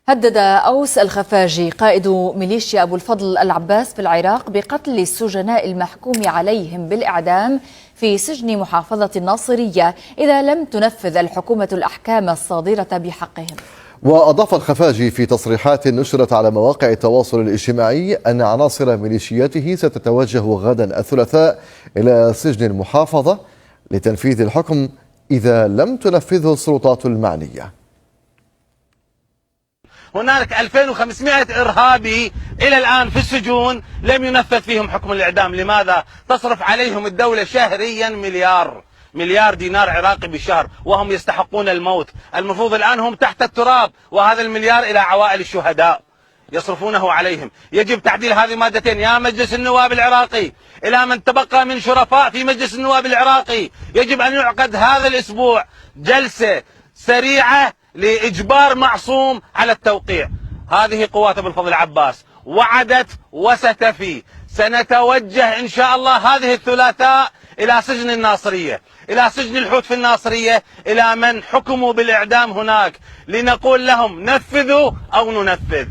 هدد أوس الخفاجي قائد ميليشيا أبو الفضل العباس في العراق بقتل السجناء المحكوم عليهم بالإعدام في سجن محافظة الناصرية إذا لم تنفذ الحكومة الأحكام الصادرة بحقهم. وأضاف الخفاجي في تصريحات نشرت على مواقع التواصل الاجتماعي أن عناصر ميليشياته ستتوجه غدا الثلاثاء إلى سجن المحافظة لتنفيذ الحكم إذا لم تنفذه السلطات المعنية. هناك 2500 إرهابي إلى الآن في السجون لم ينفذ فيهم حكم الإعدام. لماذا؟ تصرف عليهم الدولة شهريا مليار دينار عراقي بالشهر وهم يستحقون الموت. المفروض الآن هم تحت التراب، وهذا المليار إلى عوائل الشهداء يصرفونه عليهم. يجب تعديل هذه مادتين يا مجلس النواب العراقي، إلى من تبقى من شرفاء في مجلس النواب العراقي يجب أن يعقد هذا الأسبوع جلسة سريعة لإجبار معصوم على التوقيع. هذه قوات أبو الفضل العباس وعدت وستفي. سنتوجه إن شاء الله هذه الثلاثاء إلى سجن الناصرية، إلى سجن الحوت في الناصرية، إلى من حكموا بالإعدام هناك، لنقول لهم نفذوا أو ننفذ.